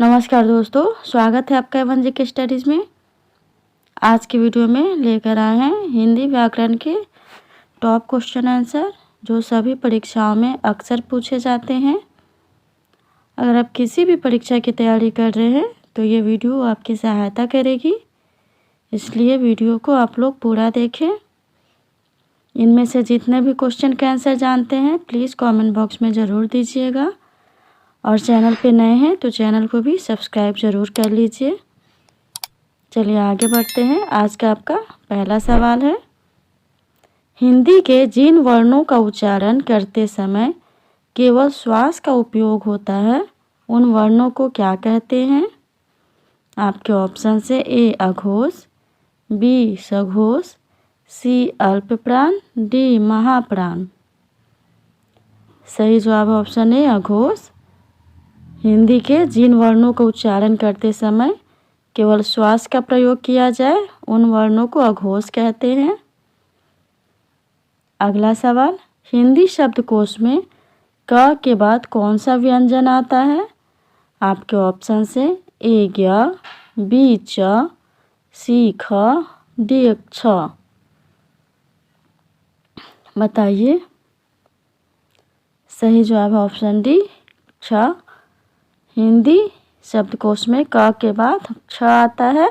नमस्कार दोस्तों, स्वागत है आपका एवन जी के स्टडीज़ में। आज की वीडियो में लेकर आए हैं हिंदी व्याकरण के टॉप क्वेश्चन आंसर जो सभी परीक्षाओं में अक्सर पूछे जाते हैं। अगर आप किसी भी परीक्षा की तैयारी कर रहे हैं तो ये वीडियो आपकी सहायता करेगी, इसलिए वीडियो को आप लोग पूरा देखें। इनमें से जितने भी क्वेश्चन के आंसर जानते हैं प्लीज़ कमेंट बॉक्स में ज़रूर दीजिएगा, और चैनल पे नए हैं तो चैनल को भी सब्सक्राइब ज़रूर कर लीजिए। चलिए आगे बढ़ते हैं। आज का आपका पहला सवाल है, हिंदी के जिन वर्णों का उच्चारण करते समय केवल श्वास का उपयोग होता है उन वर्णों को क्या कहते हैं? आपके ऑप्शन से ए अघोष, बी सघोष, सी अल्पप्राण, डी महाप्राण। सही जवाब है ऑप्शन ए अघोष। हिंदी के जिन वर्णों का उच्चारण करते समय केवल श्वास का प्रयोग किया जाए उन वर्णों को अघोष कहते हैं। अगला सवाल, हिंदी शब्दकोश में क के बाद कौन सा व्यंजन आता है? आपके ऑप्शन से ए ज्ञ, बी च, सी ख, डी छ। बताइए। सही जवाब है ऑप्शन डी छ। हिंदी शब्दकोश में क के बाद छ आता है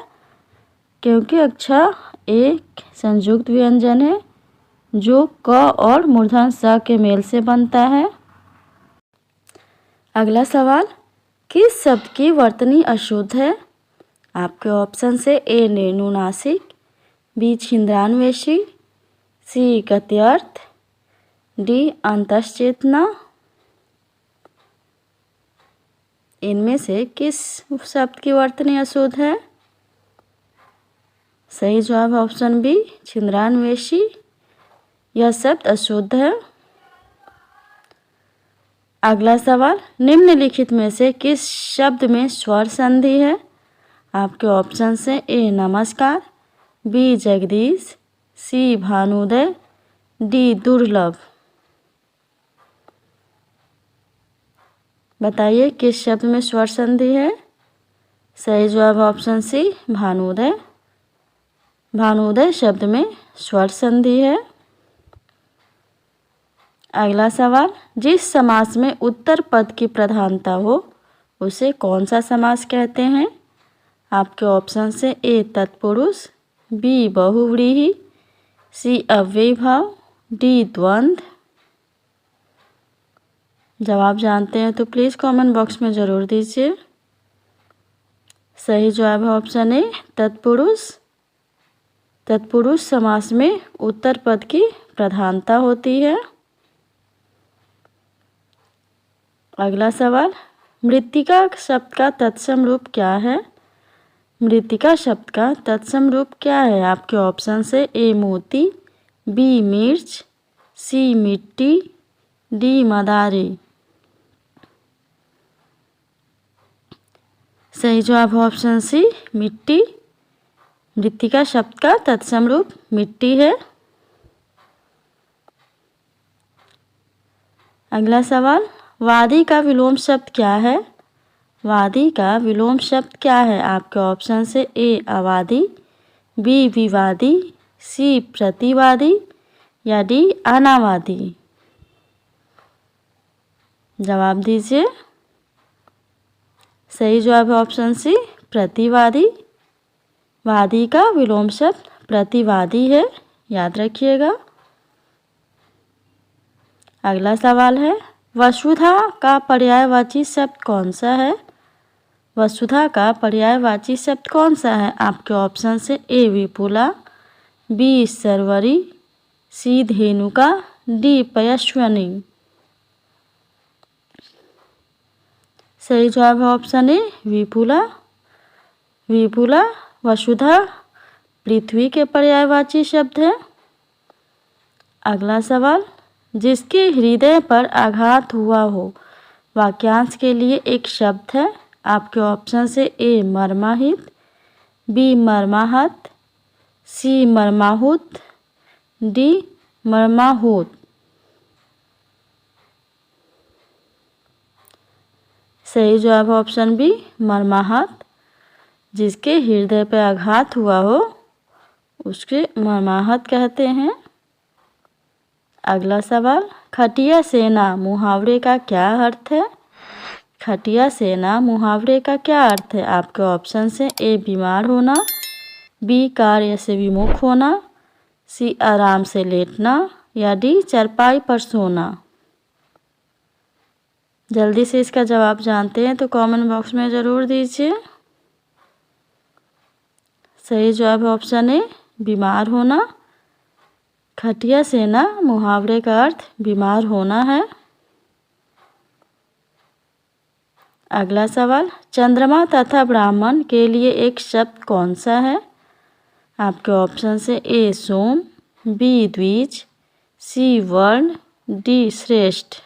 क्योंकि क्ष एक संयुक्त व्यंजन है जो क और मूर्धन स के मेल से बनता है। अगला सवाल, किस शब्द की वर्तनी अशुद्ध है? आपके ऑप्शन से ए नेनुनासिक, बी छिंद्रान्वेषी, सी गत्यर्थ, डी अंतश्चेतना। इनमें से किस शब्द की वर्तनी अशुद्ध है? सही जवाब है ऑप्शन बी छिंद्रान्वेषी। यह शब्द अशुद्ध है। अगला सवाल, निम्नलिखित में से किस शब्द में स्वर संधि है? आपके ऑप्शन से ए नमस्कार, बी जगदीश, सी भानुदय, डी दुर्लभ। बताइए किस शब्द में स्वर संधि है? सही जवाब है ऑप्शन सी भानुदय। भानुदय शब्द में स्वर संधि है। अगला सवाल, जिस समास में उत्तर पद की प्रधानता हो उसे कौन सा समास कहते हैं? आपके ऑप्शन से ए तत्पुरुष, बी बहुव्रीहि, सी अव्ययीभाव, डी द्वंद्व। जवाब जानते हैं तो प्लीज़ कमेंट बॉक्स में ज़रूर दीजिए। सही जवाब है ऑप्शन ए तत्पुरुष। तत्पुरुष समास में उत्तर पद की प्रधानता होती है। अगला सवाल, मृत्तिका शब्द का तत्सम रूप क्या है? मृत्तिका शब्द का तत्सम रूप क्या है? आपके ऑप्शन से ए मोती, बी मिर्च, सी मिट्टी, डी मदारी। सही जवाब है ऑप्शन सी मिट्टी। मृत्तिका शब्द का तत्सम रूप मिट्टी है। अगला सवाल, वादी का विलोम शब्द क्या है? वादी का विलोम शब्द क्या है? आपके ऑप्शन से ए अवादी, बी विवादी, सी प्रतिवादी, या डी अनावादी। जवाब दीजिए। सही जवाब है ऑप्शन सी प्रतिवादी। वादी का विलोम शब्द प्रतिवादी है, याद रखिएगा। अगला सवाल है, वसुधा का पर्यायवाची शब्द कौन सा है? वसुधा का पर्यायवाची शब्द कौन सा है? आपके ऑप्शन से ए विपुला, बी सर्वरी, सी धेनुका, डी पयस्विनी। सही जवाब है ऑप्शन ए विपुला। विपुला वसुधा पृथ्वी के पर्यायवाची शब्द है। अगला सवाल, जिसके हृदय पर आघात हुआ हो वाक्यांश के लिए एक शब्द है। आपके ऑप्शन से ए मर्माहित, बी मर्माहत, सी मर्माहुत, डी मर्माहुत। सही जवाब है ऑप्शन बी मर्माहत। जिसके हृदय पर आघात हुआ हो उसके मर्माहत कहते हैं। अगला सवाल, खटिया सेना मुहावरे का क्या अर्थ है? खटिया सेना मुहावरे का क्या अर्थ है? आपके ऑप्शन से ए बीमार होना, बी कार्य से विमुख होना, सी आराम से लेटना या डी चारपाई पर सोना। जल्दी से इसका जवाब जानते हैं तो कमेंट बॉक्स में ज़रूर दीजिए। सही जवाब है ऑप्शन ए बीमार होना। खटिया सेना मुहावरे का अर्थ बीमार होना है। अगला सवाल, चंद्रमा तथा ब्राह्मण के लिए एक शब्द कौन सा है? आपके ऑप्शन से ए सोम, बी द्विज, सी वर्ण, डी श्रेष्ठ।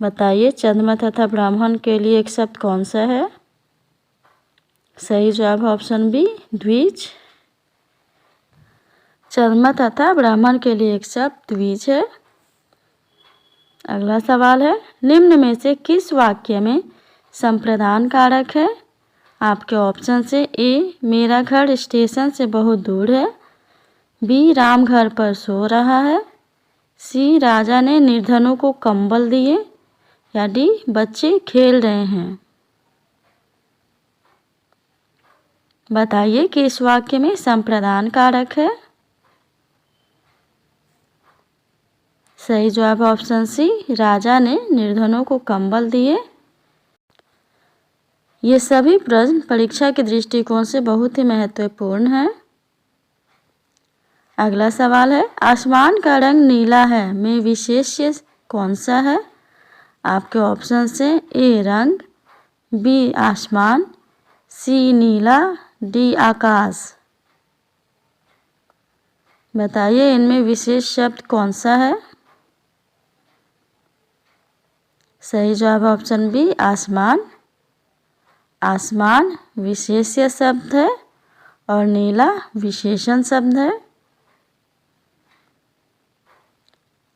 बताइए चंद्रमा तथा ब्राह्मण के लिए एक शब्द कौन सा है? सही जवाब है ऑप्शन बी द्विज। चंद्रमा तथा ब्राह्मण के लिए एक शब्द द्विज है। अगला सवाल है, निम्न में से किस वाक्य में संप्रदान कारक है? आपके ऑप्शन से ए मेरा घर स्टेशन से बहुत दूर है, बी राम घर पर सो रहा है, सी राजा ने निर्धनों को कंबल दिए या डी बच्चे खेल रहे हैं। बताइए कि इस वाक्य में संप्रदान कारक है। सही जवाब है ऑप्शन सी राजा ने निर्धनों को कंबल दिए। ये सभी प्रश्न परीक्षा के दृष्टिकोण से बहुत ही महत्वपूर्ण है। अगला सवाल है, आसमान का रंग नीला है में विशेष्य कौन सा है? आपके ऑप्शन से ए रंग, बी आसमान, सी नीला, डी आकाश। बताइए इनमें विशेष शब्द कौन सा है? सही जवाब है ऑप्शन बी आसमान। आसमान विशेष्य शब्द है और नीला विशेषण शब्द है।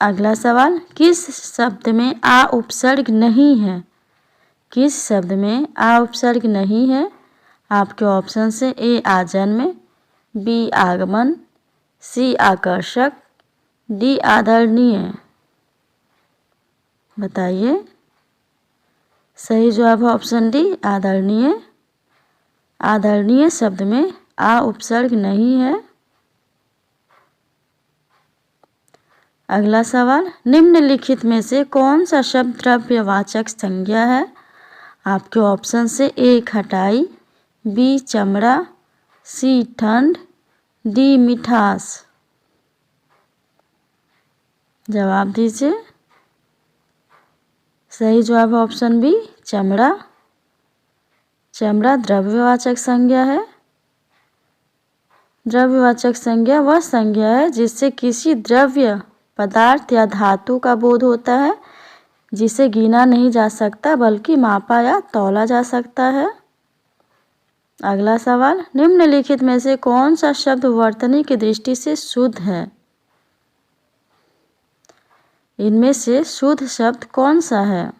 अगला सवाल, किस शब्द में आ उपसर्ग नहीं है? किस शब्द में आ उपसर्ग नहीं है? आपके ऑप्शन से ए आजन्म, बी आगमन, सी आकर्षक, डी आदरणीय। बताइए। सही जवाब है ऑप्शन डी आदरणीय। आदरणीय शब्द में आ उपसर्ग नहीं है। अगला सवाल, निम्नलिखित में से कौन सा शब्द द्रव्यवाचक संज्ञा है? आपके ऑप्शन से ए खटाई, बी चमड़ा, सी ठंड, डी मिठास। जवाब दीजिए। सही जवाब है ऑप्शन बी चमड़ा। चमड़ा द्रव्यवाचक संज्ञा है। द्रव्यवाचक संज्ञा वह संज्ञा है जिससे किसी द्रव्य पदार्थ या धातु का बोध होता है, जिसे गिना नहीं जा सकता बल्कि मापा या तौला जा सकता है। अगला सवाल, निम्नलिखित में से कौन सा शब्द वर्तनी की दृष्टि से शुद्ध है? इनमें से शुद्ध शब्द कौन सा है?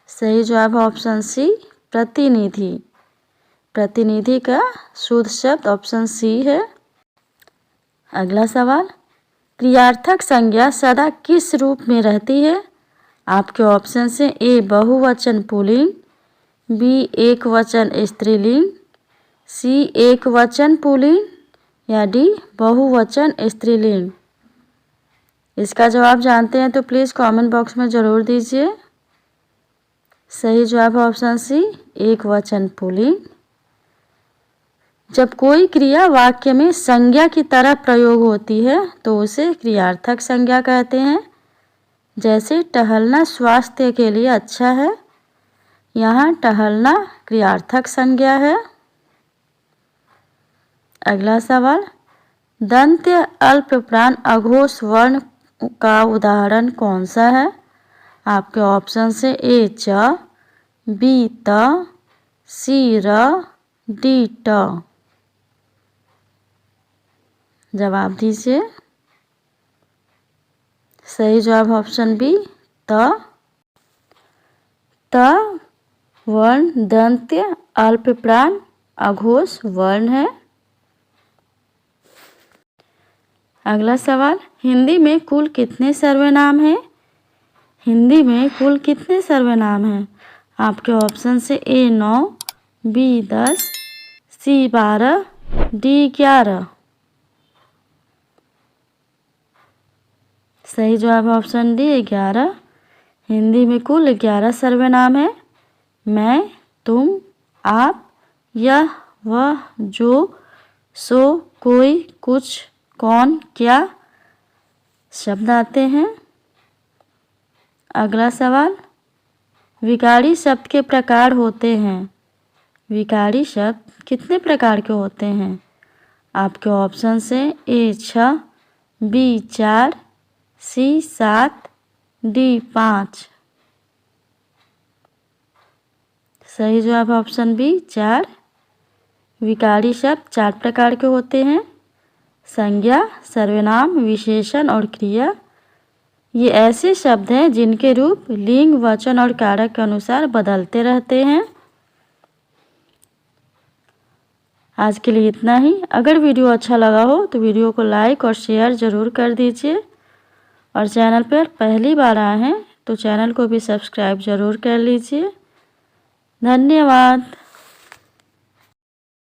सही जवाब है ऑप्शन सी प्रतिनिधि। प्रतिनिधि का शुद्ध शब्द ऑप्शन सी है। अगला सवाल, क्रियार्थक संज्ञा सदा किस रूप में रहती है? आपके ऑप्शन से ए बहुवचन पुल्लिंग, बी एक वचन स्त्रीलिंग, सी एक वचन पुल्लिंग या डी बहुवचन स्त्रीलिंग। इसका जवाब जानते हैं तो प्लीज़ कमेंट बॉक्स में ज़रूर दीजिए। सही जवाब है ऑप्शन सी एक वचन पुल्लिंग। जब कोई क्रिया वाक्य में संज्ञा की तरह प्रयोग होती है तो उसे क्रियार्थक संज्ञा कहते हैं। जैसे टहलना स्वास्थ्य के लिए अच्छा है, यहाँ टहलना क्रियार्थक संज्ञा है। अगला सवाल, दंत्य अल्प प्राण अघोष वर्ण का उदाहरण कौन सा है? आपके ऑप्शन से ए च, बी त, सी र, डी ट। जवाब दीजिए। सही जवाब ऑप्शन बी त। त वर्ण दंत्य अल्प प्राण अघोष वर्ण है। अगला सवाल, हिंदी में कुल कितने सर्वनाम हैं? हिंदी में कुल कितने सर्वनाम हैं? आपके ऑप्शन से ए 9, बी 10, सी 12, डी 11। सही जवाब ऑप्शन डी 11। हिंदी में कुल 11 सर्वनाम है। मैं, तुम, आप, यह, वह, जो, सो, कोई, कुछ, कौन, क्या शब्द आते हैं। अगला सवाल, विकारी शब्द के प्रकार होते हैं। विकारी शब्द कितने प्रकार के होते हैं? आपके ऑप्शन से ए 6, बी 4, सी 7, डी 5। सही जवाब ऑप्शन बी 4। विकारी शब्द 4 प्रकार के होते हैं। संज्ञा, सर्वनाम, विशेषण और क्रिया। ये ऐसे शब्द हैं जिनके रूप लिंग, वचन और कारक के अनुसार बदलते रहते हैं। आज के लिए इतना ही। अगर वीडियो अच्छा लगा हो तो वीडियो को लाइक और शेयर ज़रूर कर दीजिए, और चैनल पर पहली बार आए हैं तो चैनल को भी सब्सक्राइब ज़रूर कर लीजिए। धन्यवाद।